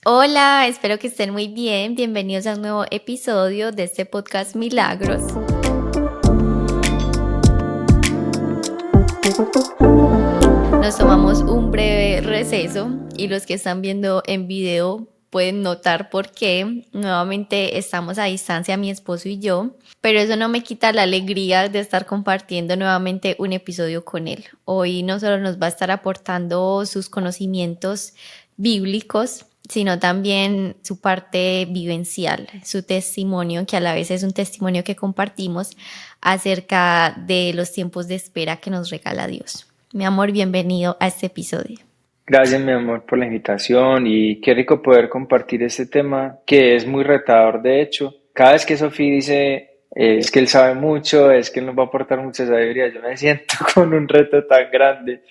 Hola, espero que estén muy bien. Bienvenidos a un nuevo episodio de este podcast Milagros. Nos tomamos un breve receso y los que están viendo en video pueden notar por qué. Nuevamente estamos a distancia mi esposo y yo, pero eso no me quita la alegría de estar compartiendo nuevamente un episodio con él. Hoy no solo nos va a estar aportando sus conocimientos bíblicos, sino también su parte vivencial, su testimonio, que a la vez es un testimonio que compartimos acerca de los tiempos de espera que nos regala Dios. Mi amor, bienvenido a este episodio. Gracias, mi amor, por la invitación y qué rico poder compartir este tema que es muy retador, de hecho. Cada vez que Sofía dice es que él sabe mucho, es que él nos va a aportar mucha sabiduría, yo me siento con un reto tan grande,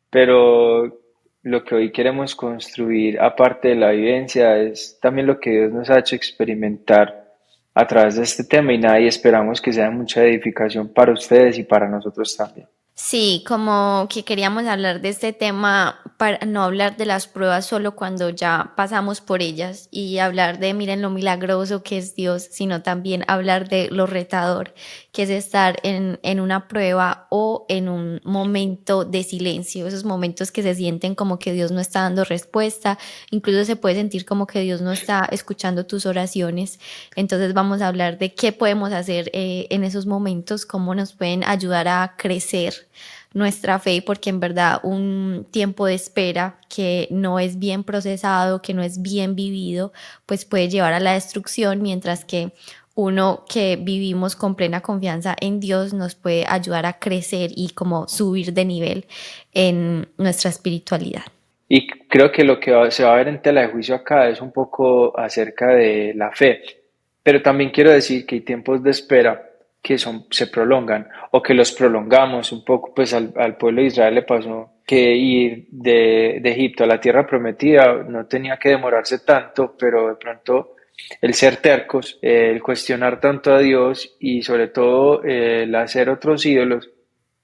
pero lo que hoy queremos construir, aparte de la vivencia, es también lo que Dios nos ha hecho experimentar a través de este tema y nada, y esperamos que sea de mucha edificación para ustedes y para nosotros también. Sí, como que queríamos hablar de este tema para no hablar de las pruebas solo cuando ya pasamos por ellas y hablar de, miren lo milagroso que es Dios, sino también hablar de lo retador, que es estar en una prueba o en un momento de silencio, esos momentos que se sienten como que Dios no está dando respuesta, incluso se puede sentir como que Dios no está escuchando tus oraciones. Entonces vamos a hablar de qué podemos hacer en esos momentos, cómo nos pueden ayudar a crecer nuestra fe, porque en verdad un tiempo de espera que no es bien procesado, que no es bien vivido, pues puede llevar a la destrucción, mientras que uno que vivimos con plena confianza en Dios nos puede ayudar a crecer y como subir de nivel en nuestra espiritualidad. Y creo que lo que se va a ver en tela de juicio acá es un poco acerca de la fe, pero también quiero decir que hay tiempos de espera que se prolongan o que los prolongamos un poco, pues al pueblo de Israel le pasó que ir de Egipto a la tierra prometida no tenía que demorarse tanto, pero de pronto el ser tercos, el cuestionar tanto a Dios y sobre todo el hacer otros ídolos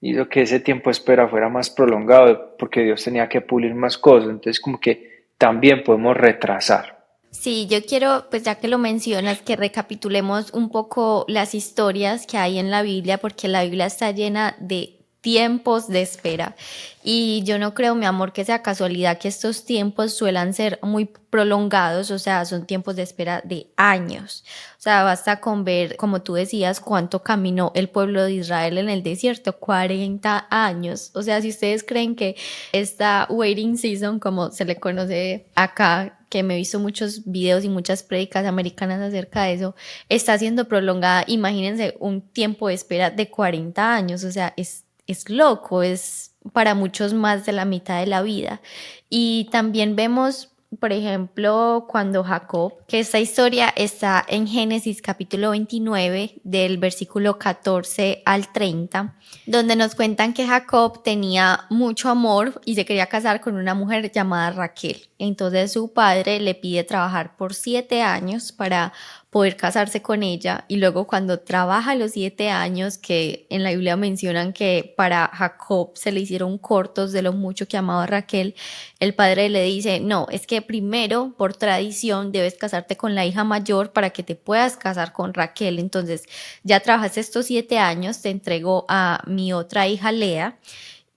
hizo que ese tiempo de espera fuera más prolongado porque Dios tenía que pulir más cosas. Entonces, como que también podemos retrasar. Sí, yo quiero, pues ya que lo mencionas, que recapitulemos un poco las historias que hay en la Biblia, porque la Biblia está llena de tiempos de espera. Y yo no creo, mi amor, que sea casualidad que estos tiempos suelan ser muy prolongados, o sea, son tiempos de espera de años. O sea, basta con ver, como tú decías, cuánto caminó el pueblo de Israel en el desierto, 40 años. O sea, si ustedes creen que esta waiting season, como se le conoce acá, que me he visto muchos videos y muchas prédicas americanas acerca de eso, está siendo prolongada. Imagínense un tiempo de espera de 40 años, o sea, es loco, es para muchos más de la mitad de la vida. Y también vemos, por ejemplo, cuando Jacob, que esta historia está en Génesis capítulo 29, del versículo 14 al 30, donde nos cuentan que Jacob tenía mucho amor y se quería casar con una mujer llamada Raquel. Entonces su padre le pide trabajar por 7 años para poder casarse con ella, y luego cuando trabaja los 7 años, que en la Biblia mencionan que para Jacob se le hicieron cortos de lo mucho que amaba a Raquel, el padre le dice, no, es que primero por tradición debes casarte con la hija mayor para que te puedas casar con Raquel. Entonces ya trabajaste estos 7 años, te entrego a mi otra hija Lea,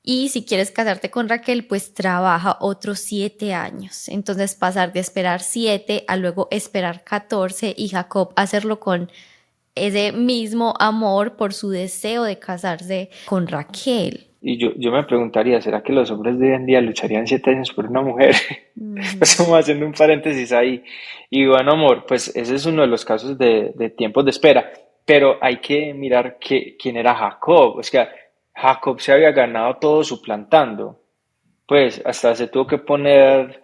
y si quieres casarte con Raquel, pues trabaja otros 7 años. Entonces pasar de esperar 7 a luego esperar 14, y Jacob hacerlo con ese mismo amor por su deseo de casarse con Raquel. Y yo me preguntaría, ¿será que los hombres de hoy en día lucharían 7 años por una mujer? Pues como haciendo un paréntesis ahí. Y bueno, amor, pues ese es uno de los casos de tiempos de espera. Pero hay que mirar quién era Jacob. O sea, Jacob se había ganado todo suplantando. Pues hasta se tuvo que poner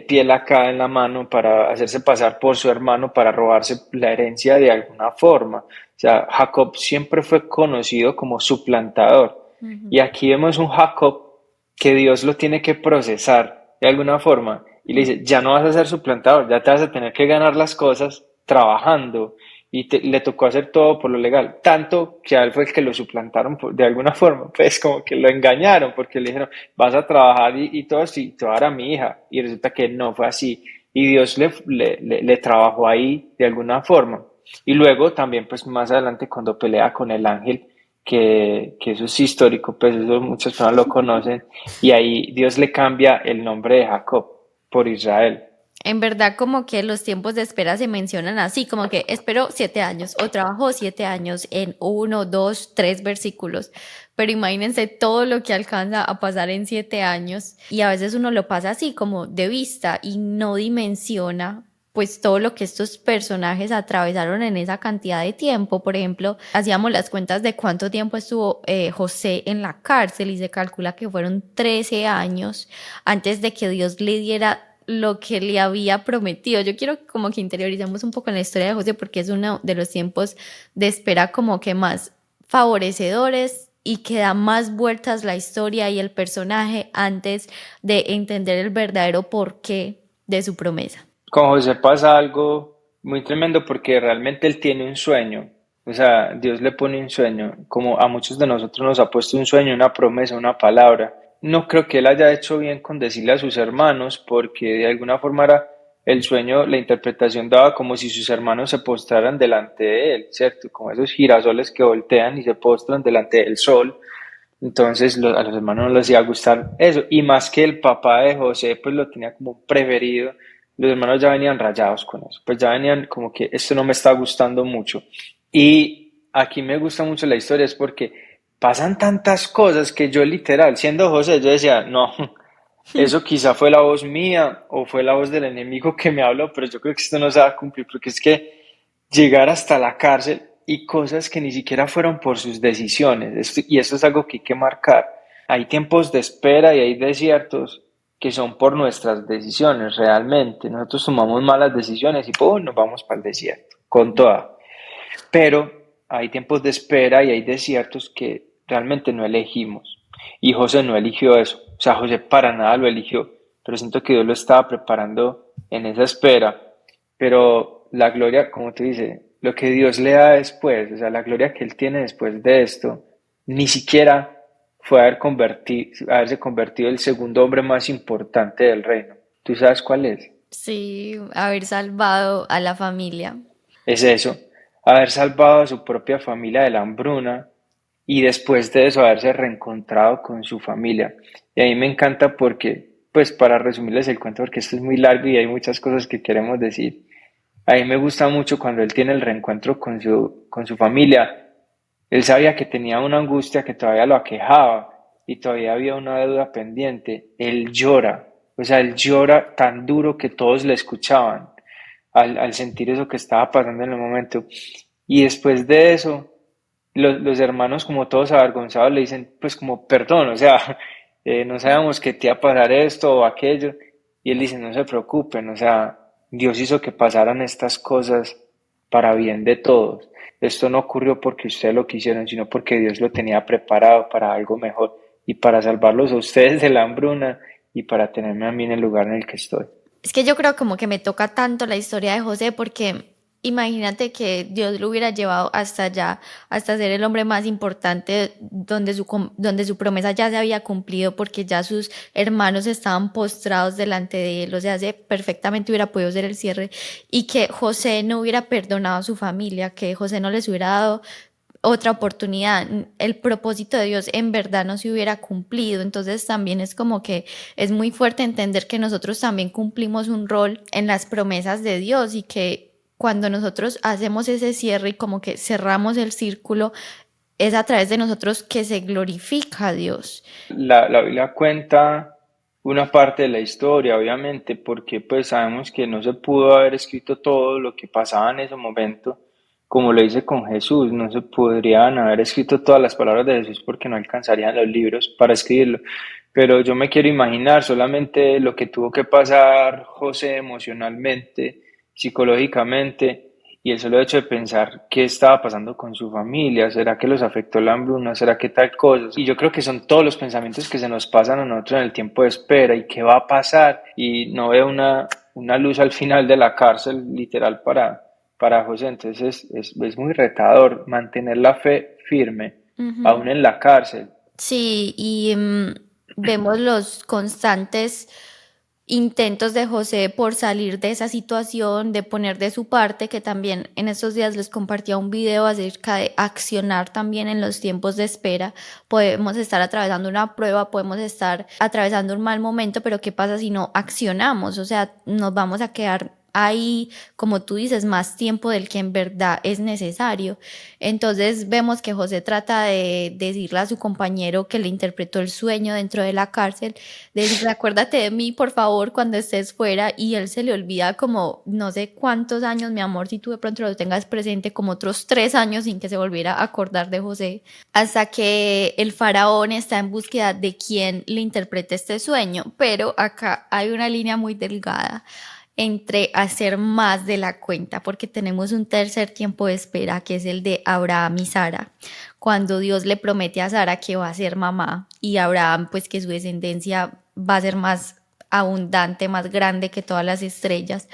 piel acá en la mano para hacerse pasar por su hermano para robarse la herencia de alguna forma. O sea, Jacob siempre fue conocido como suplantador. Y aquí vemos un Jacob que Dios lo tiene que procesar de alguna forma y le dice, ya no vas a ser suplantador, ya te vas a tener que ganar las cosas trabajando y le tocó hacer todo por lo legal, tanto que a él fue el que lo suplantaron de alguna forma, pues como que lo engañaron porque le dijeron, vas a trabajar y todo así, te voy a dar a mi hija, y resulta que no fue así, y Dios le trabajó ahí de alguna forma. Y luego también, pues más adelante, cuando pelea con el ángel, que eso es histórico, pues eso muchas personas lo conocen, y ahí Dios le cambia el nombre de Jacob por Israel. En verdad, como que los tiempos de espera se mencionan así, como que esperó 7 años o trabajó 7 años en uno, dos, tres versículos. Pero imagínense todo lo que alcanza a pasar en 7 años y a veces uno lo pasa así como de vista y no dimensiona pues todo lo que estos personajes atravesaron en esa cantidad de tiempo. Por ejemplo, hacíamos las cuentas de cuánto tiempo estuvo José en la cárcel y se calcula que fueron 13 años antes de que Dios le diera lo que le había prometido. Yo quiero como que interioricemos un poco en la historia de José porque es uno de los tiempos de espera como que más favorecedores y que da más vueltas la historia y el personaje antes de entender el verdadero porqué de su promesa. Con José pasa algo muy tremendo porque realmente él tiene un sueño. O sea, Dios le pone un sueño, como a muchos de nosotros nos ha puesto un sueño, una promesa, una palabra. No creo que él haya hecho bien con decirle a sus hermanos, porque de alguna forma era el sueño, la interpretación daba como si sus hermanos se postraran delante de él, ¿cierto? Como esos girasoles que voltean y se postran delante del sol. Entonces a los hermanos no les iba a gustar eso. Y más que el papá de José, pues lo tenía como un preferido, los hermanos ya venían rayados con eso. Pues ya venían como que esto no me está gustando mucho. Y aquí me gusta mucho la historia, es porque pasan tantas cosas que yo literal, siendo José, yo decía, no, eso quizá fue la voz mía o fue la voz del enemigo que me habló, pero yo creo que esto no se va a cumplir porque es que llegar hasta la cárcel y cosas que ni siquiera fueron por sus decisiones. Y esto es algo que hay que marcar. Hay tiempos de espera y hay desiertos que son por nuestras decisiones realmente. Nosotros tomamos malas decisiones y ¡pum! Nos vamos para el desierto, con toda. Pero hay tiempos de espera y hay desiertos que realmente no elegimos. Y José no eligió eso. O sea, José para nada lo eligió. Pero siento que Dios lo estaba preparando en esa espera. Pero la gloria, como te dice, lo que Dios le da después, o sea, la gloria que Él tiene después de esto, ni siquiera fue haberse convertido el segundo hombre más importante del reino. ¿Tú sabes cuál es? Sí, haber salvado a la familia. Es eso, haber salvado a su propia familia de la hambruna y después de eso haberse reencontrado con su familia. Y a mí me encanta porque, pues para resumirles el cuento, porque esto es muy largo y hay muchas cosas que queremos decir. A mí me gusta mucho cuando él tiene el reencuentro con su familia. Él sabía que tenía una angustia que todavía lo aquejaba y todavía había una deuda pendiente. Él llora, o sea, él llora tan duro que todos le escuchaban al sentir eso que estaba pasando en el momento. Y después de eso, los hermanos, como todos avergonzados, le dicen, pues como, perdón, o sea, no sabíamos que te iba a pasar esto o aquello. Y él dice, no se preocupen, o sea, Dios hizo que pasaran estas cosas para bien de todos. Esto no ocurrió porque ustedes lo quisieron, sino porque Dios lo tenía preparado para algo mejor y para salvarlos a ustedes de la hambruna y para tenerme a mí en el lugar en el que estoy. Es que yo creo como que me toca tanto la historia de José porque imagínate que Dios lo hubiera llevado hasta allá, hasta ser el hombre más importante donde su promesa ya se había cumplido porque ya sus hermanos estaban postrados delante de él, o sea, se perfectamente hubiera podido ser el cierre y que José no hubiera perdonado a su familia, que José no les hubiera dado otra oportunidad, el propósito de Dios en verdad no se hubiera cumplido. Entonces también es como que es muy fuerte entender que nosotros también cumplimos un rol en las promesas de Dios y que cuando nosotros hacemos ese cierre y como que cerramos el círculo, es a través de nosotros que se glorifica a Dios. La Biblia cuenta una parte de la historia, obviamente, porque pues sabemos que no se pudo haber escrito todo lo que pasaba en ese momento, como lo dice con Jesús, no se podrían haber escrito todas las palabras de Jesús porque no alcanzarían los libros para escribirlo. Pero yo me quiero imaginar solamente lo que tuvo que pasar José emocionalmente, psicológicamente, y el solo hecho de pensar qué estaba pasando con su familia, ¿será que los afectó la hambruna? ¿Será que tal cosa? Y yo creo que son todos los pensamientos que se nos pasan a nosotros en el tiempo de espera y qué va a pasar. Y no veo una luz al final de la cárcel, literal, para José. Entonces es muy retador mantener la fe firme, Ujú. aún en la cárcel. Sí, y vemos los constantes intentos de José por salir de esa situación, de poner de su parte, que también en estos días les compartía un video acerca de accionar también en los tiempos de espera. Podemos estar atravesando una prueba, podemos estar atravesando un mal momento, pero ¿qué pasa si no accionamos? O sea, nos vamos a quedar ahí, como tú dices, más tiempo del que en verdad es necesario. Entonces vemos que José trata de decirle a su compañero que le interpretó el sueño dentro de la cárcel, de decirle, acuérdate de mí, por favor, cuando estés fuera, y él se le olvida como no sé cuántos años, mi amor, si tú de pronto lo tengas presente, como otros 3 años sin que se volviera a acordar de José, hasta que el faraón está en búsqueda de quién le interprete este sueño. Pero acá hay una línea muy delgada entre hacer más de la cuenta, porque tenemos un tercer tiempo de espera, que es el de Abraham y Sara, cuando Dios le promete a Sara que va a ser mamá, y Abraham pues que su descendencia va a ser más abundante, más grande que todas las estrellas.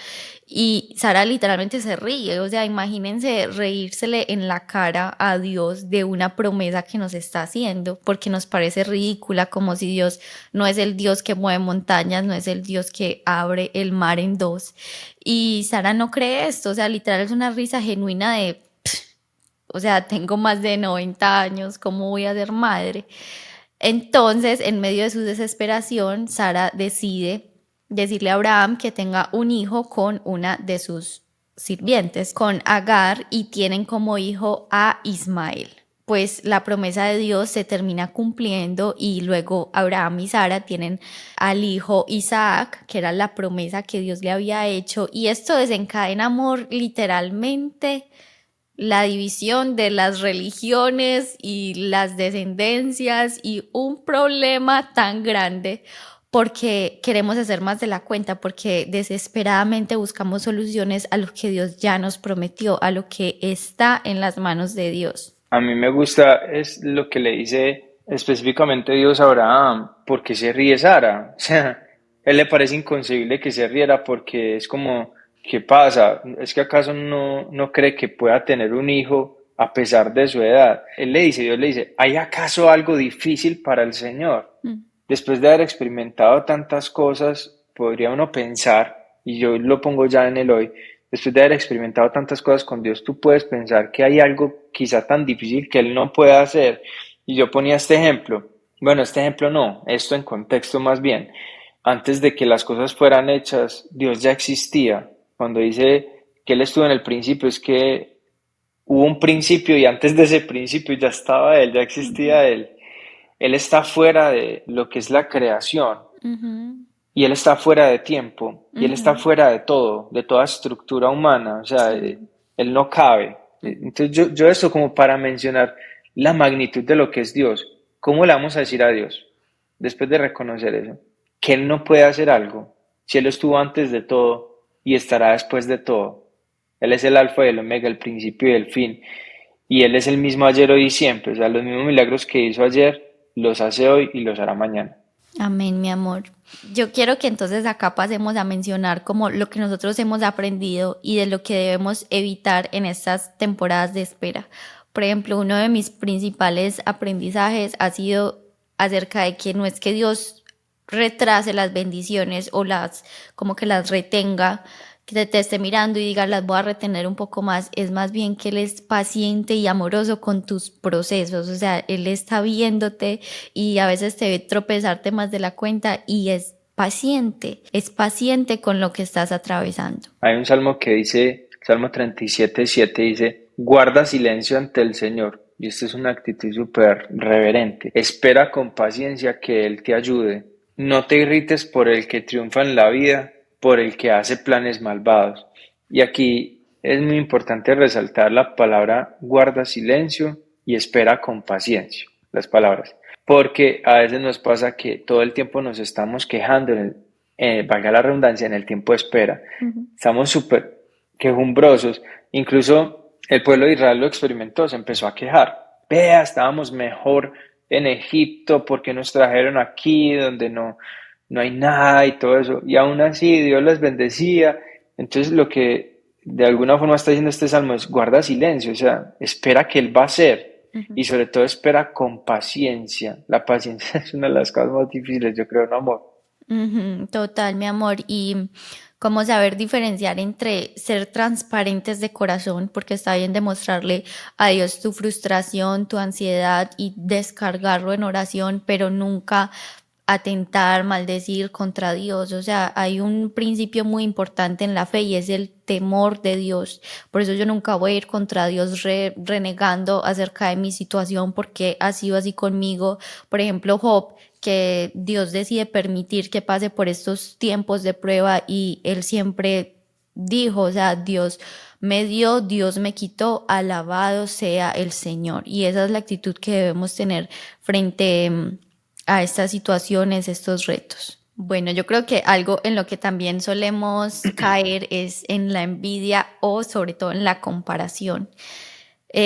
Y Sara literalmente se ríe, o sea, imagínense reírsele en la cara a Dios de una promesa que nos está haciendo, porque nos parece ridícula, como si Dios no es el Dios que mueve montañas, no es el Dios que abre el mar en dos. Y Sara no cree esto, o sea, literal es una risa genuina de, o sea, tengo más de 90 años, ¿cómo voy a ser madre? Entonces, en medio de su desesperación, Sara decide decirle a Abraham que tenga un hijo con una de sus sirvientes, con Agar, y tienen como hijo a Ismael. Pues la promesa de Dios se termina cumpliendo y luego Abraham y Sara tienen al hijo Isaac, que era la promesa que Dios le había hecho, y esto desencadena amor literalmente la división de las religiones y las descendencias y un problema tan grande porque queremos hacer más de la cuenta, porque desesperadamente buscamos soluciones a lo que Dios ya nos prometió, a lo que está en las manos de Dios. A mí me gusta es lo que le dice específicamente Dios a Abraham, ¿por qué se ríe Sara? O sea, él le parece inconcebible que se riera porque es como, ¿qué pasa? ¿Es que acaso no cree que pueda tener un hijo a pesar de su edad? Él le dice, Dios le dice, ¿hay acaso algo difícil para el Señor? Mm. Después de haber experimentado tantas cosas, podría uno pensar, y yo lo pongo ya en el hoy, después de haber experimentado tantas cosas con Dios, tú puedes pensar que hay algo quizá tan difícil que Él no pueda hacer. Y yo ponía este ejemplo. Bueno, este ejemplo no, esto en contexto más bien. Antes de que las cosas fueran hechas, Dios ya existía. Cuando dice que Él estuvo en el principio, es que hubo un principio y antes de ese principio ya estaba Él, ya existía Él. Él está fuera de lo que es la creación Ujú, y Él está fuera de tiempo y Él está ujú, fuera de todo, de toda estructura humana, o sea, sí, Él no cabe. ujú. Entonces yo esto como para mencionar la magnitud de lo que es Dios, ¿cómo le vamos a decir a Dios después de reconocer eso? Que Él no puede hacer algo, si Él estuvo antes de todo y estará después de todo. Él es el alfa y el omega, el principio y el fin. Y Él es el mismo ayer, hoy y siempre. O sea, los mismos milagros que hizo ayer, los hace hoy y los hará mañana. Amén, mi amor. Yo quiero que entonces acá pasemos a mencionar como lo que nosotros hemos aprendido y de lo que debemos evitar en estas temporadas de espera. Por ejemplo, uno de mis principales aprendizajes ha sido acerca de que no es que Dios retrase las bendiciones o las como que las retenga, que te esté mirando y diga las voy a retener un poco más, es más bien que Él es paciente y amoroso con tus procesos, o sea, Él está viéndote y a veces te ve tropezarte más de la cuenta y es paciente con lo que estás atravesando. Hay un salmo que dice, Salmo 37:7 dice, guarda silencio ante el Señor. Y esta es una actitud súper reverente. Espera con paciencia que Él te ayude. No te irrites por el que triunfa en la vida, por el que hace planes malvados. Y aquí es muy importante resaltar la palabra guarda silencio y espera con paciencia. Las palabras. Porque a veces nos pasa que todo el tiempo nos estamos quejando, valga la redundancia, en el tiempo de espera. Ujú. Estamos súper quejumbrosos. Incluso el pueblo de Israel lo experimentó, se empezó a quejar. Vea, estábamos mejor en Egipto, porque nos trajeron aquí donde no hay nada y todo eso. Y aún así Dios les bendecía. Entonces lo que de alguna forma está diciendo este salmo es guarda silencio, o sea, espera que Él va a hacer. Ujú. Y sobre todo espera con paciencia. La paciencia es una de las cosas más difíciles, yo creo, en amor. Ujú, total, mi amor. Y cómo saber diferenciar entre ser transparentes de corazón, porque está bien demostrarle a Dios tu frustración, tu ansiedad y descargarlo en oración, pero nunca atentar, maldecir contra Dios. O sea, hay un principio muy importante en la fe y es el temor de Dios. Por eso yo nunca voy a ir contra Dios renegando acerca de mi situación porque ha sido así conmigo. Por ejemplo, Job, que Dios decide permitir que pase por estos tiempos de prueba y él siempre dijo, o sea, Dios me dio, Dios me quitó, alabado sea el Señor. Y esa es la actitud que debemos tener frente a estas situaciones, estos retos. Bueno, yo creo que algo en lo que también solemos caer es en la envidia o sobre todo en la comparación.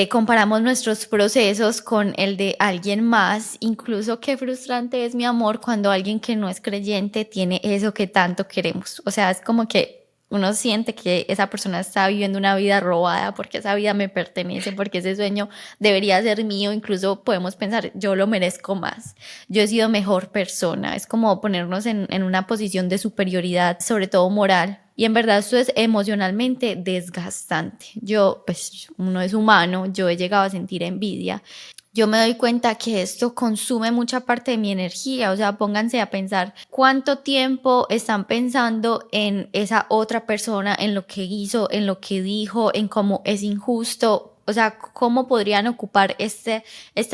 Comparamos nuestros procesos con el de alguien más, incluso qué frustrante es mi amor cuando alguien que no es creyente tiene eso que tanto queremos. O sea, es como que uno siente que esa persona está viviendo una vida robada porque esa vida me pertenece, porque ese sueño debería ser mío, incluso podemos pensar, yo lo merezco más, yo he sido mejor persona, es como ponernos en una posición de superioridad, sobre todo moral. Y en verdad esto es emocionalmente desgastante. Yo, pues uno es humano, yo he llegado a sentir envidia. Yo me doy cuenta que esto consume mucha parte de mi energía, o sea, pónganse a pensar cuánto tiempo están pensando en esa otra persona, en lo que hizo, en lo que dijo, en cómo es injusto, o sea, cómo podrían ocupar esta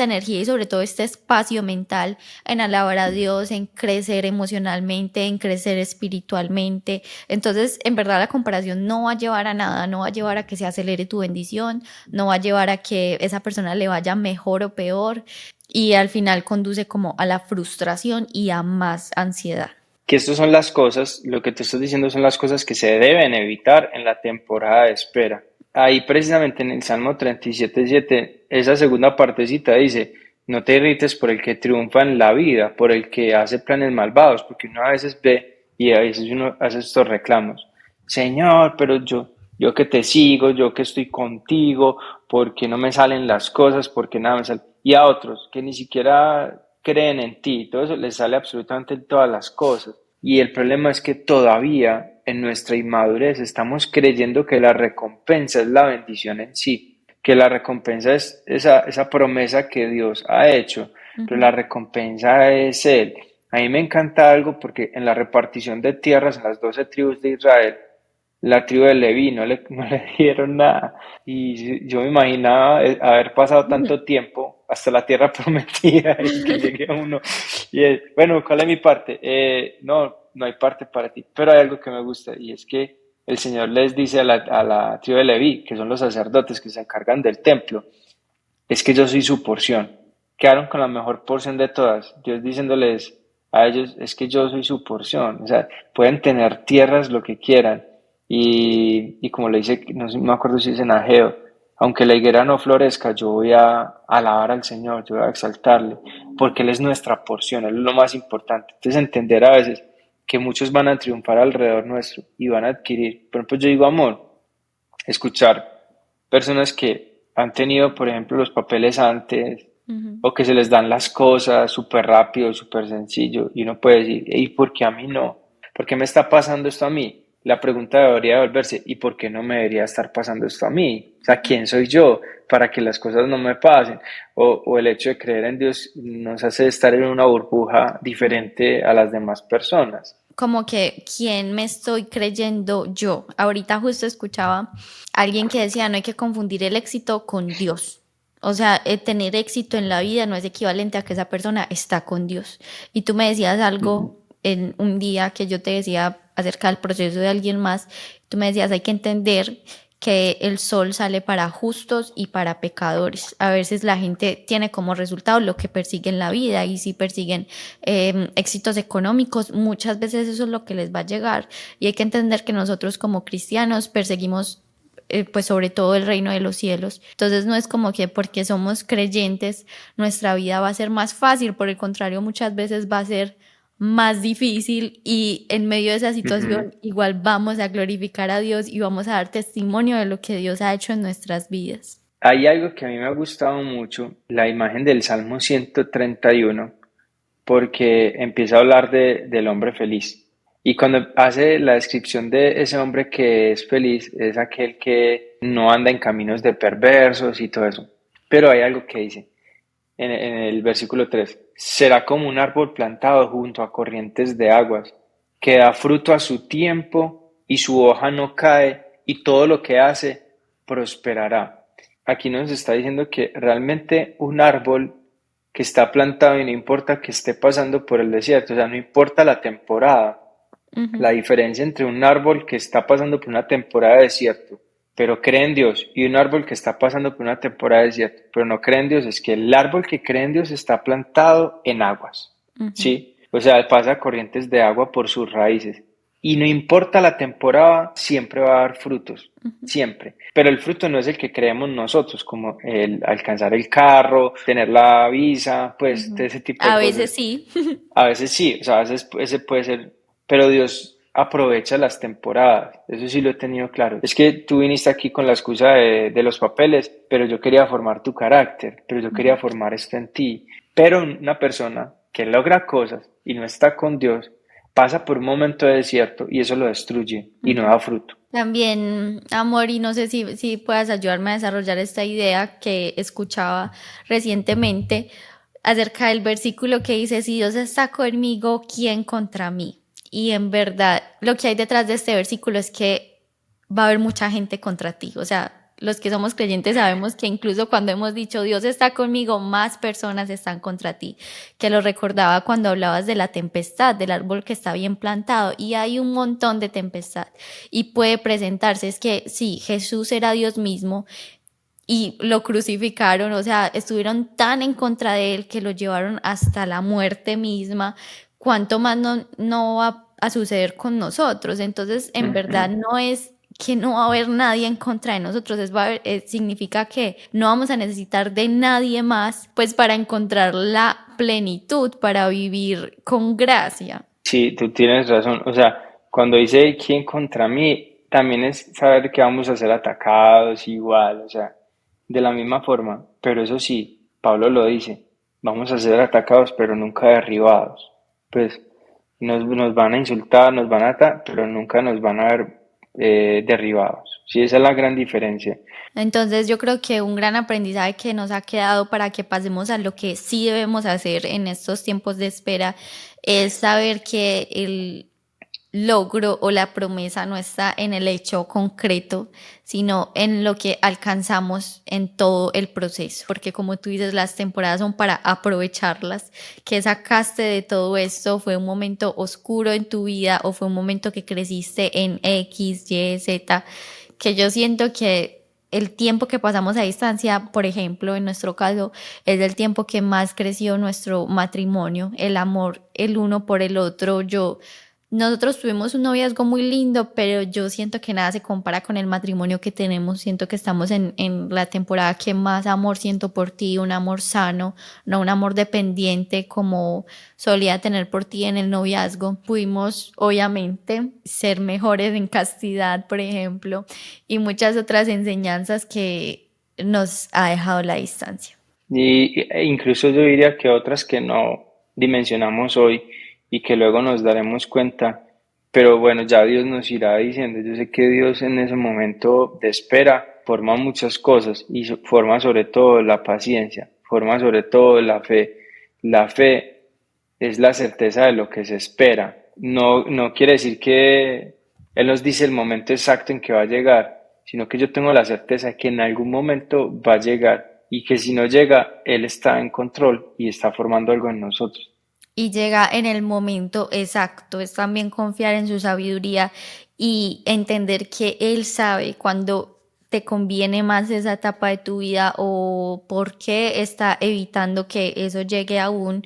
energía y sobre todo este espacio mental en alabar a Dios, en crecer emocionalmente, en crecer espiritualmente. Entonces, en verdad la comparación no va a llevar a nada, no va a llevar a que se acelere tu bendición, no va a llevar a que esa persona le vaya mejor o peor y al final conduce como a la frustración y a más ansiedad. Que estas son las cosas, lo que te estás diciendo son las cosas que se deben evitar en la temporada de espera. Ahí precisamente en el Salmo 37:7, esa segunda partecita dice, no te irrites por el que triunfa en la vida, por el que hace planes malvados, porque uno a veces ve y a veces uno hace estos reclamos. Señor, pero yo que te sigo, yo que estoy contigo, ¿por qué no me salen las cosas? ¿Por qué nada me sale? Y a otros que ni siquiera creen en ti, todo eso les sale absolutamente en todas las cosas. Y el problema es que todavía en nuestra inmadurez estamos creyendo que la recompensa es la bendición en sí, que la recompensa es esa promesa que Dios ha hecho, pero la Ujú. recompensa es Él. A mí me encanta algo porque en la repartición de tierras en las 12 tribus de Israel, la tribu de Leví no le dieron nada. Y yo me imaginaba haber pasado tanto tiempo hasta la tierra prometida y que llegue a uno. Y bueno, ¿cuál es mi parte? No, no hay parte para ti, pero hay algo que me gusta y es que el Señor les dice a la tribu de Leví, que son los sacerdotes que se encargan del templo, es que yo soy su porción. Quedaron con la mejor porción de todas. Dios diciéndoles a ellos, es que yo soy su porción. O sea, pueden tener tierras lo que quieran. Y como le dice, no, no me acuerdo si es en Ageo, aunque la higuera no florezca, yo voy a alabar al Señor, yo voy a exaltarle, porque Él es nuestra porción, Él es lo más importante. Entonces entender a veces que muchos van a triunfar alrededor nuestro y van a adquirir. Por ejemplo, yo digo amor, escuchar personas que han tenido, por ejemplo, los papeles antes Ujú. o que se les dan las cosas súper rápido, súper sencillo y uno puede decir, ¿y por qué a mí no? ¿Por qué me está pasando esto a mí? La pregunta debería volverse, ¿y por qué no me debería estar pasando esto a mí? O sea, ¿quién soy yo para que las cosas no me pasen? O el hecho de creer en Dios nos hace estar en una burbuja diferente a las demás personas. Como que quién me estoy creyendo yo. Ahorita justo escuchaba a alguien que decía no hay que confundir el éxito con Dios. O sea, tener éxito en la vida no es equivalente a que esa persona está con Dios. Y tú me decías Ujú. algo en un día que yo te decía acerca del proceso de alguien más. Tú me decías hay que entender que el sol sale para justos y para pecadores. A veces la gente tiene como resultado lo que persigue en la vida y si persiguen éxitos económicos, muchas veces eso es lo que les va a llegar y hay que entender que nosotros como cristianos perseguimos pues sobre todo el reino de los cielos. Entonces no es como que porque somos creyentes nuestra vida va a ser más fácil, por el contrario muchas veces va a ser más difícil y en medio de esa Ujú. situación igual vamos a glorificar a Dios y vamos a dar testimonio de lo que Dios ha hecho en nuestras vidas. Hay algo que a mí me ha gustado mucho, la imagen del Salmo 131, porque empieza a hablar del hombre feliz. Y cuando hace la descripción de ese hombre que es feliz, es aquel que no anda en caminos de perversos y todo eso. Pero hay algo que dice en el versículo 3: será como un árbol plantado junto a corrientes de aguas, que da fruto a su tiempo y su hoja no cae, y todo lo que hace prosperará. Aquí nos está diciendo que realmente un árbol que está plantado, y no importa que esté pasando por el desierto, o sea, no importa la temporada, Ujú. la diferencia entre un árbol que está pasando por una temporada de desierto, pero cree en Dios, y un árbol que está pasando por una temporada de desierto, pero no cree en Dios, es que el árbol que cree en Dios está plantado en aguas, Ujú. ¿sí? O sea, pasa corrientes de agua por sus raíces. Y no importa la temporada, siempre va a dar frutos, Ujú. siempre. Pero el fruto no es el que creemos nosotros, como el alcanzar el carro, tener la visa, pues de Ujú. ese tipo de A veces cosas. sí. A veces sí, o sea, a veces ese puede ser, pero Dios aprovecha las temporadas, eso sí lo he tenido claro. Es que tú viniste aquí con la excusa de los papeles, pero yo quería formar tu carácter, pero yo quería Ujú. formar esto en ti. Pero una persona que logra cosas y no está con Dios, pasa por un momento de desierto y eso lo destruye y no Ujú. da fruto. También, amor, y no sé si puedas ayudarme a desarrollar esta idea que escuchaba recientemente acerca del versículo que dice, si Dios está conmigo, ¿quién contra mí? Y en verdad, lo que hay detrás de este versículo es que va a haber mucha gente contra ti. O sea, los que somos creyentes sabemos que incluso cuando hemos dicho Dios está conmigo, más personas están contra ti. Que lo recordaba cuando hablabas de la tempestad, del árbol que está bien plantado, y hay un montón de tempestad. Y puede presentarse, es que sí, Jesús era Dios mismo y lo crucificaron, o sea, estuvieron tan en contra de él que lo llevaron hasta la muerte misma. ¿Cuánto más no va a suceder con nosotros? Entonces, en verdad, Ujú. no es que no va a haber nadie en contra de nosotros, significa que no vamos a necesitar de nadie más, pues para encontrar la plenitud, para vivir con gracia. Sí, tú tienes razón. O sea, cuando dice quién contra mí, también es saber que vamos a ser atacados igual, o sea, de la misma forma. Pero eso sí, Pablo lo dice, vamos a ser atacados, pero nunca derribados. Pues nos van a insultar, nos van a atacar, pero nunca nos van a ver derribados. Sí, esa es la gran diferencia. Entonces yo creo que un gran aprendizaje que nos ha quedado para que pasemos a lo que sí debemos hacer en estos tiempos de espera es saber que el logro o la promesa no está en el hecho concreto, sino en lo que alcanzamos en todo el proceso. Porque como tú dices, las temporadas son para aprovecharlas. ¿Qué sacaste de todo esto? ¿Fue un momento oscuro en tu vida o fue un momento que creciste en X, Y, Z? Que yo siento que el tiempo que pasamos a distancia, por ejemplo, en nuestro caso, es el tiempo que más creció nuestro matrimonio, el amor el uno por el otro. Nosotros tuvimos un noviazgo muy lindo, pero yo siento que nada se compara con el matrimonio que tenemos. Siento que estamos en la temporada que más amor siento por ti, un amor sano, no un amor dependiente como solía tener por ti en el noviazgo. Pudimos, obviamente, ser mejores en castidad, por ejemplo, y muchas otras enseñanzas que nos ha dejado la distancia. E incluso yo diría que otras que no dimensionamos hoy y que luego nos daremos cuenta, pero bueno, ya Dios nos irá diciendo. Yo sé que Dios en ese momento de espera forma muchas cosas y forma sobre todo la paciencia, forma sobre todo la fe. La fe es la certeza de lo que se espera. No, no quiere decir que Él nos dice el momento exacto en que va a llegar, sino que yo tengo la certeza de que en algún momento va a llegar y que si no llega, Él está en control y está formando algo en nosotros. Y llega en el momento exacto. Es también confiar en su sabiduría y entender que Él sabe cuando te conviene más esa etapa de tu vida o por qué está evitando que eso llegue aún.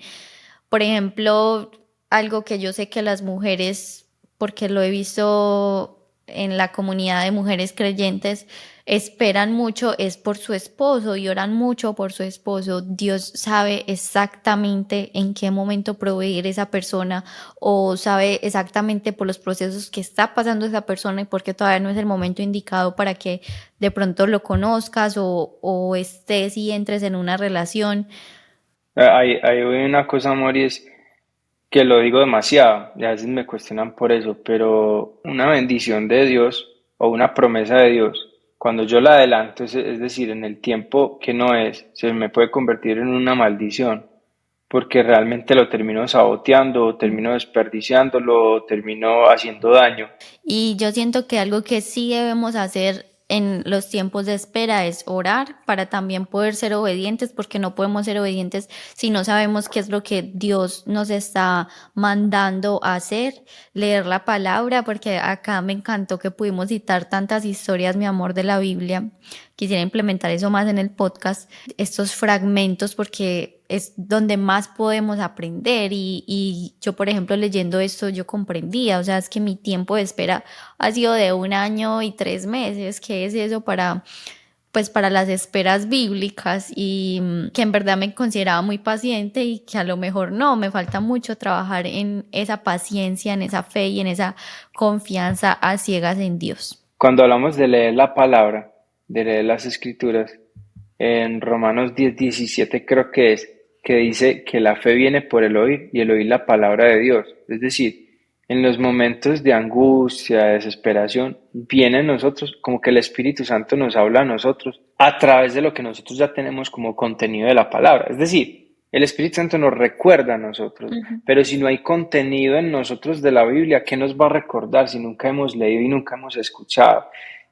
Por ejemplo, algo que yo sé que las mujeres, porque lo he visto en la comunidad de mujeres creyentes, esperan mucho es por su esposo y oran mucho por su esposo. Dios sabe exactamente en qué momento proveer esa persona o sabe exactamente por los procesos que está pasando esa persona y porque todavía no es el momento indicado para que de pronto lo conozcas o estés y entres en una relación. Hay una cosa, amor, y es, que lo digo demasiado y a veces me cuestionan por eso, pero una bendición de Dios o una promesa de Dios, cuando yo la adelanto, es decir, en el tiempo que no es, se me puede convertir en una maldición, porque realmente lo termino saboteando, o termino desperdiciándolo, o termino haciendo daño. Y yo siento que algo que sí debemos hacer en los tiempos de espera es orar para también poder ser obedientes, porque no podemos ser obedientes si no sabemos qué es lo que Dios nos está mandando a hacer, leer la palabra, porque acá me encantó que pudimos citar tantas historias, mi amor, de la Biblia. Quisiera implementar eso más en el podcast, estos fragmentos, porque es donde más podemos aprender y yo, por ejemplo, leyendo esto, yo comprendía, o sea, es que mi tiempo de espera ha sido de 1 año y 3 meses. ¿Qué es eso para, pues, para las esperas bíblicas? Y que en verdad me consideraba muy paciente y que a lo mejor no, me falta mucho trabajar en esa paciencia, en esa fe y en esa confianza a ciegas en Dios. Cuando hablamos de leer la palabra, de leer las escrituras, en Romanos 10:17 creo que es, que dice que la fe viene por el oír y el oír la palabra de Dios. Es decir, en los momentos de angustia, de desesperación, viene a nosotros como que el Espíritu Santo nos habla a nosotros a través de lo que nosotros ya tenemos como contenido de la palabra. Es decir, el Espíritu Santo nos recuerda a nosotros, Ujú. pero si no hay contenido en nosotros de la Biblia, ¿qué nos va a recordar si nunca hemos leído y nunca hemos escuchado?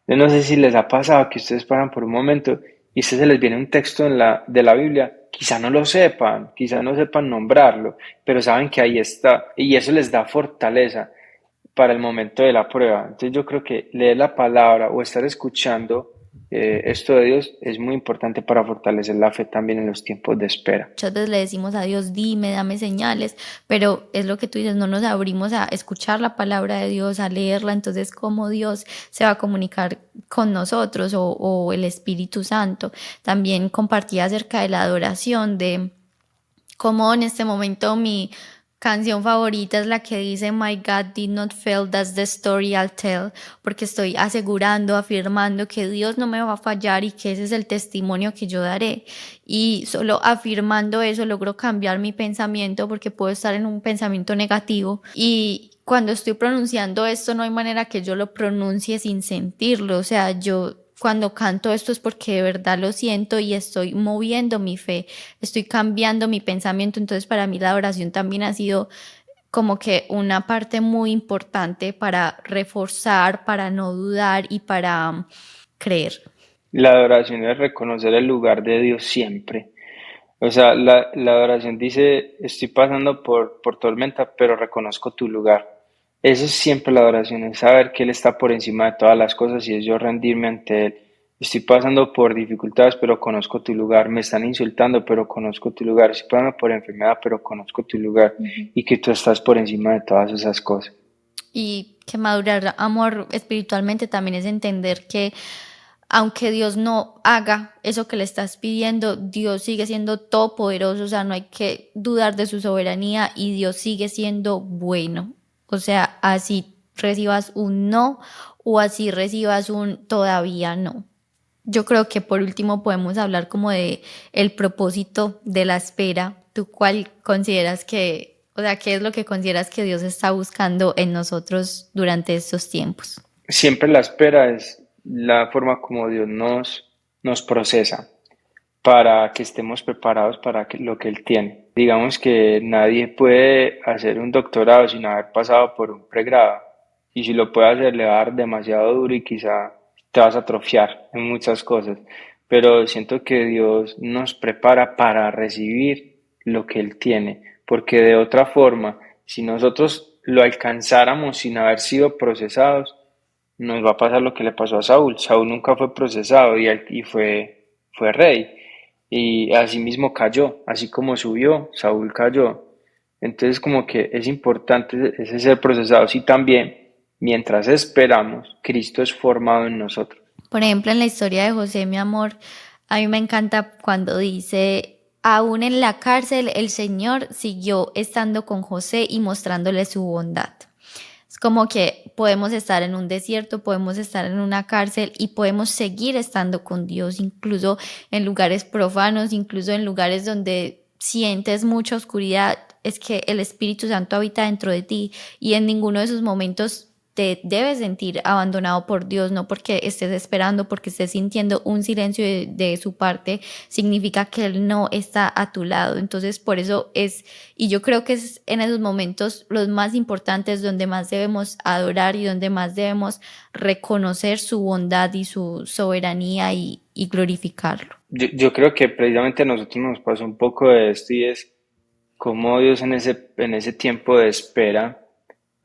Yo no sé si les ha pasado que ustedes paran por un momento y a ustedes se les viene un texto de la Biblia, quizá no lo sepan, quizá no sepan nombrarlo, pero saben que ahí está y eso les da fortaleza para el momento de la prueba. Entonces yo creo que leer la palabra o estar escuchando esto de Dios es muy importante para fortalecer la fe también en los tiempos de espera. Muchas veces le decimos a Dios, dime, dame señales, pero es lo que tú dices, no nos abrimos a escuchar la palabra de Dios, a leerla, entonces cómo Dios se va a comunicar con nosotros o el Espíritu Santo. También compartí acerca de la adoración, de como en este momento mi canción favorita es la que dice My God did not fail, that's the story I'll tell, porque estoy asegurando, afirmando que Dios no me va a fallar y que ese es el testimonio que yo daré. Y solo afirmando eso logro cambiar mi pensamiento, porque puedo estar en un pensamiento negativo y cuando estoy pronunciando esto no hay manera que yo lo pronuncie sin sentirlo, o sea, yo cuando canto esto es porque de verdad lo siento y estoy moviendo mi fe, estoy cambiando mi pensamiento. Entonces para mí la oración también ha sido como que una parte muy importante para reforzar, para no dudar y para creer. La adoración es reconocer el lugar de Dios siempre. O sea, la adoración dice, estoy pasando por tormenta, pero reconozco tu lugar. Eso es siempre la adoración, es saber que Él está por encima de todas las cosas y es yo rendirme ante Él. Estoy pasando por dificultades, pero conozco tu lugar. Me están insultando, pero conozco tu lugar. Estoy pasando por enfermedad, pero conozco tu lugar. Ujú. Y que tú estás por encima de todas esas cosas. Y que madurar amor espiritualmente también es entender que aunque Dios no haga eso que le estás pidiendo, Dios sigue siendo todopoderoso, o sea, no hay que dudar de su soberanía y Dios sigue siendo bueno. O sea, así recibas un no o así recibas un todavía no. Yo creo que por último podemos hablar como de el propósito de la espera. ¿Tú cuál consideras que, o sea, qué es lo que consideras que Dios está buscando en nosotros durante estos tiempos? Siempre la espera es la forma como Dios nos procesa para que estemos preparados para lo que Él tiene. Digamos que nadie puede hacer un doctorado sin haber pasado por un pregrado. Y si lo puede hacer, le va a dar demasiado duro y quizá te vas a atrofiar en muchas cosas. Pero siento que Dios nos prepara para recibir lo que Él tiene. Porque de otra forma, si nosotros lo alcanzáramos sin haber sido procesados, nos va a pasar lo que le pasó a Saúl. Saúl nunca fue procesado y fue rey. Y así mismo cayó, así como subió, Saúl cayó. Entonces como que es importante ese ser procesados y también, mientras esperamos, Cristo es formado en nosotros. Por ejemplo, en la historia de José, mi amor, a mí me encanta cuando dice, aún en la cárcel el Señor siguió estando con José y mostrándole su bondad. Es como que podemos estar en un desierto, podemos estar en una cárcel y podemos seguir estando con Dios, incluso en lugares profanos, incluso en lugares donde sientes mucha oscuridad. es que el Espíritu Santo habita dentro de ti y en ninguno de esos momentos te debes sentir abandonado por Dios, no porque estés esperando, porque estés sintiendo un silencio de su parte, significa que Él no está a tu lado. Entonces, por eso es, y yo creo que es en esos momentos los más importantes donde más debemos adorar y donde más debemos reconocer su bondad y su soberanía y glorificarlo. Yo creo que precisamente a nosotros nos pasó un poco de esto y es cómo Dios en ese tiempo de espera,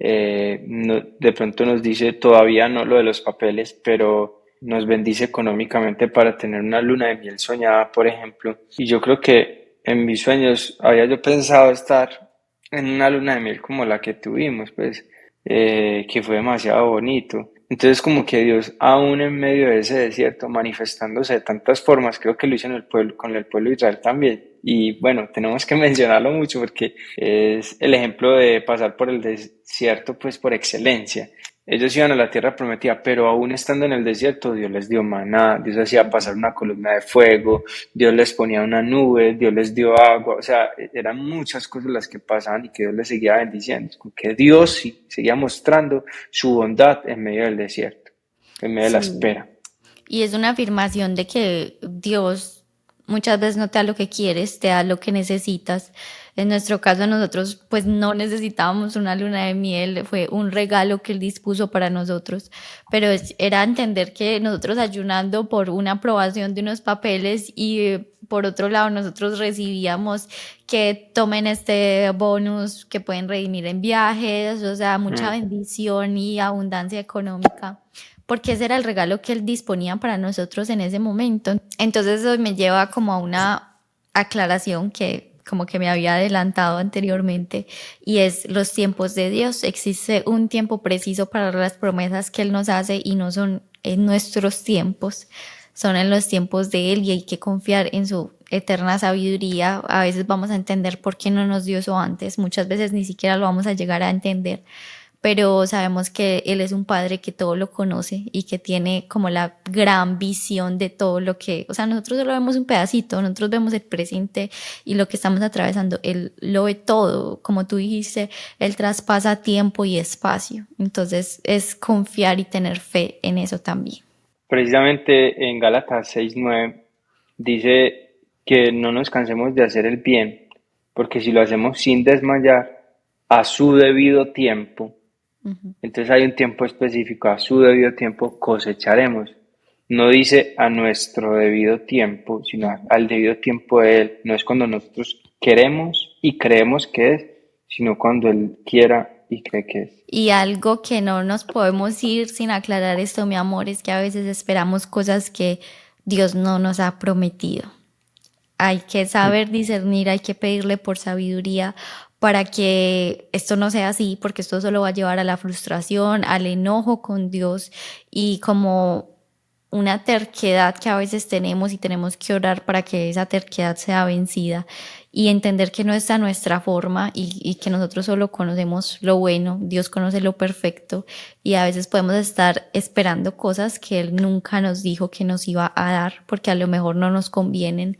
de pronto nos dice todavía no lo de los papeles, pero nos bendice económicamente para tener una luna de miel soñada, por ejemplo. Y yo creo que en mis sueños había yo pensado estar en una luna de miel como la que tuvimos, pues, que fue demasiado bonito. Entonces, como que Dios, aún en medio de ese desierto, manifestándose de tantas formas, creo que lo hizo en el pueblo, con el pueblo de Israel también. Y bueno, tenemos que mencionarlo mucho porque es el ejemplo de pasar por el desierto, pues por excelencia. Ellos iban a la tierra prometida, pero aún estando en el desierto, Dios les dio maná, Dios hacía pasar una columna de fuego, Dios les ponía una nube, Dios les dio agua, o sea, eran muchas cosas las que pasaban y que Dios les seguía bendiciendo. Es como que Dios sí seguía mostrando su bondad en medio del desierto, en medio de la Sí. espera. Y es una afirmación de que Dios muchas veces no te da lo que quieres, te da lo que necesitas. En nuestro caso, nosotros pues no necesitábamos una luna de miel, fue un regalo que Él dispuso para nosotros, pero era entender que nosotros ayunando por una aprobación de unos papeles y por otro lado nosotros recibíamos que tomen este bonus que pueden redimir en viajes, o sea, mucha Mm. bendición y abundancia económica porque ese era el regalo que él disponía para nosotros en ese momento. Entonces eso me lleva como a una aclaración que como que me había adelantado anteriormente y es los tiempos de Dios. Existe un tiempo preciso para las promesas que Él nos hace y no son en nuestros tiempos, son en los tiempos de Él y hay que confiar en su eterna sabiduría. A veces vamos a entender por qué no nos dio eso antes, muchas veces ni siquiera lo vamos a llegar a entender, pero sabemos que Él es un padre que todo lo conoce y que tiene como la gran visión de todo lo que, o sea, nosotros solo vemos un pedacito, nosotros vemos el presente y lo que estamos atravesando, Él lo ve todo, como tú dijiste, Él traspasa tiempo y espacio, entonces es confiar y tener fe en eso también. Precisamente en Gálatas 6:9 dice que no nos cansemos de hacer el bien, porque si lo hacemos sin desmayar, a su debido tiempo, entonces hay un tiempo específico, a su debido tiempo cosecharemos. No dice a nuestro debido tiempo, sino al debido tiempo de Él. No es cuando nosotros queremos y creemos que es, sino cuando Él quiera y cree que es. Y algo que no nos podemos ir sin aclarar esto, mi amor, es que a veces esperamos cosas que Dios no nos ha prometido. Hay que saber discernir, hay que pedirle por sabiduría para que esto no sea así, porque esto solo va a llevar a la frustración, al enojo con Dios y como una terquedad que a veces tenemos y tenemos que orar para que esa terquedad sea vencida y entender que no está nuestra forma y que nosotros solo conocemos lo bueno, Dios conoce lo perfecto y a veces podemos estar esperando cosas que Él nunca nos dijo que nos iba a dar porque a lo mejor no nos convienen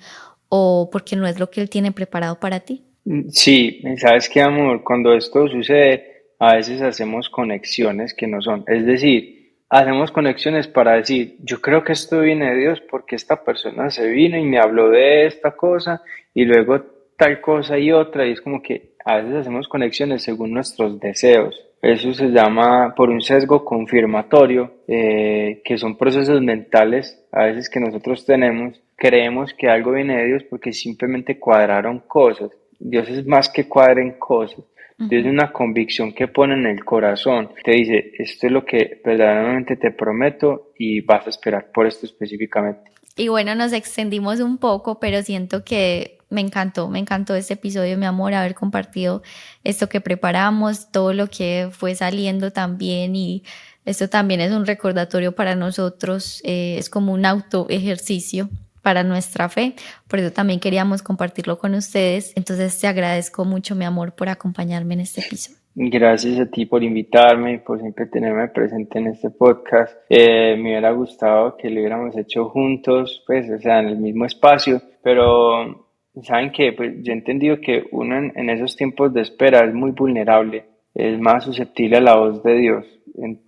o porque no es lo que Él tiene preparado para ti. Sí, sabes qué, amor, cuando esto sucede, a veces hacemos conexiones que no son. Es decir, hacemos conexiones para decir, yo creo que esto viene de Dios porque esta persona se vino y me habló de esta cosa y luego tal cosa y otra. Y es como que a veces hacemos conexiones según nuestros deseos. Eso se llama por un sesgo confirmatorio, que son procesos mentales a veces que nosotros tenemos. Creemos que algo viene de Dios porque simplemente cuadraron cosas. Dios es más que cuadren cosas. Dios es una convicción que pone en el corazón. Te dice, esto es lo que verdaderamente te prometo y vas a esperar por esto específicamente. Y bueno, nos extendimos un poco, pero siento que me encantó este episodio, mi amor, haber compartido esto que preparamos, todo lo que fue saliendo también y esto también es un recordatorio para nosotros, es como un auto ejercicio para nuestra fe, por eso también queríamos compartirlo con ustedes. Entonces te agradezco mucho, mi amor, por acompañarme en este episodio. Gracias a ti por invitarme y por siempre tenerme presente en este podcast. Me hubiera gustado que lo hubiéramos hecho juntos, pues, o sea, en el mismo espacio, pero Saben que pues, yo he entendido que uno en esos tiempos de espera es muy vulnerable, es más susceptible a la voz de Dios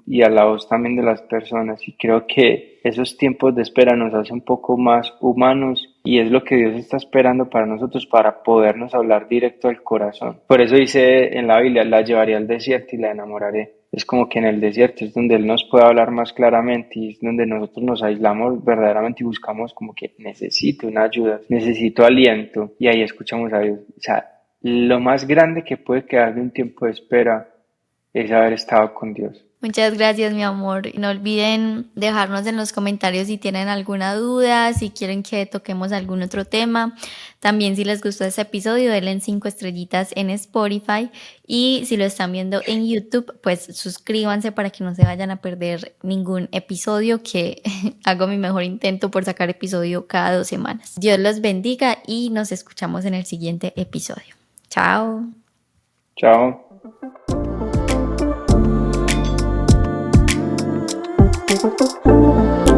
y a la voz también de las personas. Y creo que esos tiempos de espera nos hacen un poco más humanos y es lo que Dios está esperando para nosotros para podernos hablar directo al corazón. Por eso dice en la Biblia, la llevaré al desierto y la enamoraré. Es como que en el desierto es donde Él nos puede hablar más claramente y es donde nosotros nos aislamos verdaderamente y buscamos como que necesito una ayuda, necesito aliento y ahí escuchamos a Dios. O sea, lo más grande que puede quedar de un tiempo de espera es haber estado con Dios. Muchas gracias, mi amor. Y no olviden dejarnos en los comentarios si tienen alguna duda, si quieren que toquemos algún otro tema. También si les gustó este episodio, denle 5 estrellitas en Spotify. Y si lo están viendo en YouTube, pues suscríbanse para que no se vayan a perder ningún episodio, que hago mi mejor intento por sacar episodio cada 2 semanas. Dios los bendiga y nos escuchamos en el siguiente episodio. Chao. Chao. Thank you.